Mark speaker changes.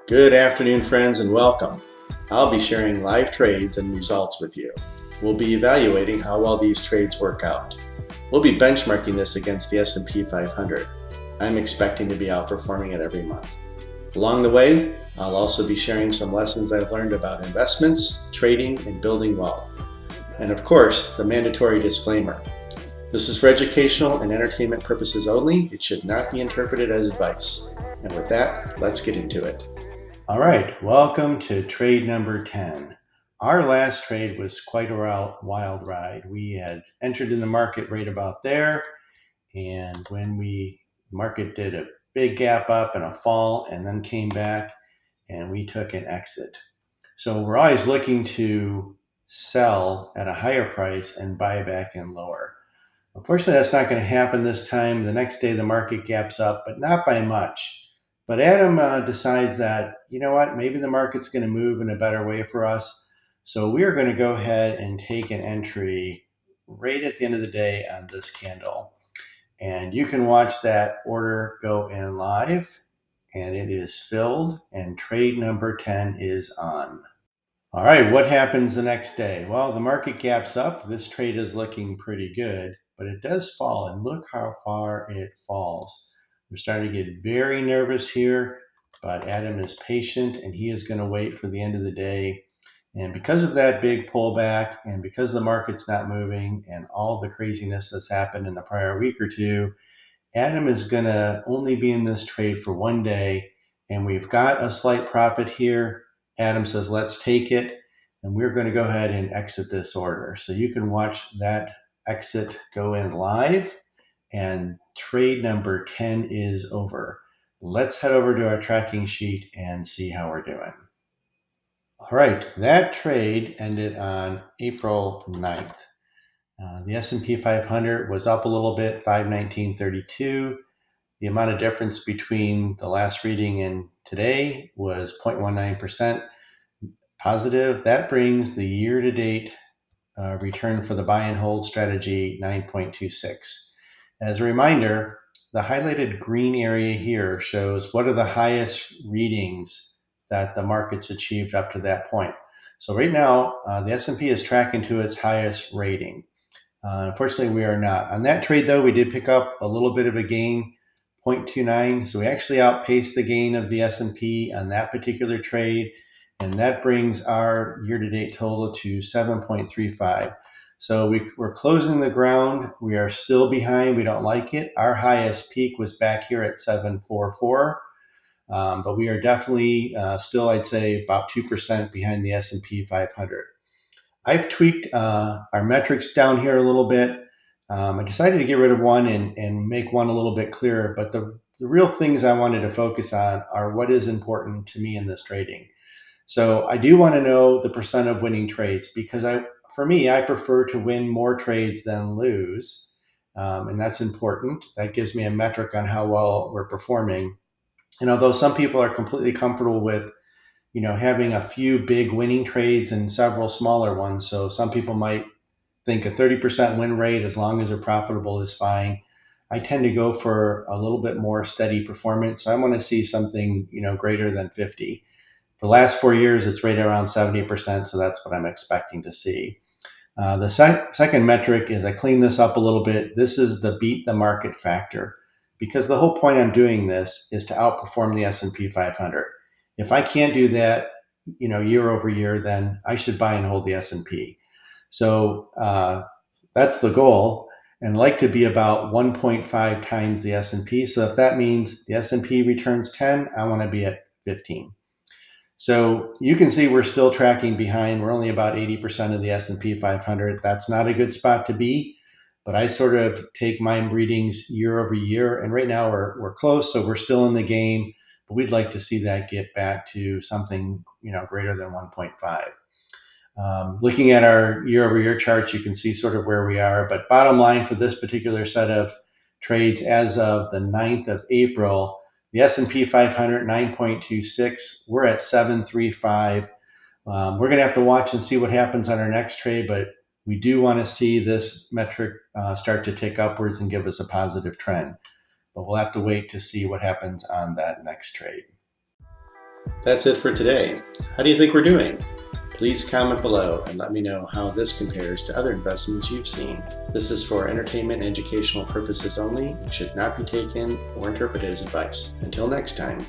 Speaker 1: Good afternoon, friends, and welcome. I'll be sharing live trades and results with you. We'll be evaluating how well these trades work out. We'll be benchmarking this against the S&P 500. I'm expecting to be outperforming it every month. Along the way, I'll also be sharing some lessons I've learned about investments, trading, and building wealth. And of course, the mandatory disclaimer. This is for educational and entertainment purposes only. It should not be interpreted as advice. And with that, let's get into it. All right, welcome to trade number 10. Our last trade was quite a wild ride. We had entered in the market right about there, and when the market did a big gap up and a fall and then came back, and we took an exit. So we're always looking to sell at a higher price and buy back in lower. Unfortunately, that's not going to happen this time. The next day the market gaps up, but not by much. But Adam decides that, you know what, maybe the market's going to move in a better way for us. So we are going to go ahead and take an entry right at the end of the day on this candle. And you can watch that order go in live, and it is filled, and trade number 10 is on. All right, what happens the next day? Well, the market gaps up. This trade is looking pretty good, but it does fall, and look how far it falls. We're starting to get very nervous here, but Adam is patient, and he is going to wait for the end of the day. And because of that big pullback, and because the market's not moving, and all the craziness that's happened in the prior week or two, Adam is going to only be in this trade for one day, and we've got a slight profit here. Adam says, let's take it, and we're going to go ahead and exit this order. So you can watch that exit go in live, and trade number 10 is over. Let's head over to our tracking sheet and see how we're doing. All right, that trade ended on April 9th. The S&P 500 was up a little bit, 519.32. The amount of difference between the last reading and today was 0.19% positive. That brings the year-to-date return for the buy and hold strategy 9.26. As a reminder, the highlighted green area here shows what are the highest readings that the market's achieved up to that point. So right now, the S&P is tracking to its highest rating. Unfortunately, we are not. On that trade, though, we did pick up a little bit of a gain, 0.29. So we actually outpaced the gain of the S&P on that particular trade, and that brings our year-to-date total to 7.35. So we're closing the ground. We are still behind. We don't like it. Our highest peak was back here at 744, but we are definitely still, I'd say, about 2% behind the S&P 500. I've tweaked our metrics down here a little bit. I decided to get rid of one and make one a little bit clearer, but the real things I wanted to focus on are what is important to me in this trading. So I do want to know the percent of winning trades, because for me, I prefer to win more trades than lose, and that's important. That gives me a metric on how well we're performing. And although some people are completely comfortable with having a few big winning trades and several smaller ones. So some people might think a 30% win rate, as long as they're profitable, is fine. I tend to go for a little bit more steady performance. So I want to see something, greater than 50. For the last 4 years, it's right around 70%. So that's what I'm expecting to see. The second metric is I clean this up a little bit. This is the beat the market factor, because the whole point I'm doing this is to outperform the S&P 500. If I can't do that, year over year, then I should buy and hold the S&P. So that's the goal, and like to be about 1.5 times the S&P. So if that means the S&P returns 10, I want to be at 15. So you can see we're still tracking behind. We're only about 80% of the S&P 500. That's not a good spot to be, but I sort of take my readings year over year, and right now we're close, so we're still in the game. But we'd like to see that get back to something greater than 1.5. Looking at our year-over-year charts, you can see sort of where we are. But bottom line for this particular set of trades, as of the 9th of April, the S&P 500 9.26. We're at 735. We're going to have to watch and see what happens on our next trade, but we do want to see this metric start to tick upwards and give us a positive trend. But we'll have to wait to see what happens on that next trade. That's it for today. How do you think we're doing? Please comment below and let me know how this compares to other investments you've seen. This is for entertainment and educational purposes only and should not be taken or interpreted as advice. Until next time.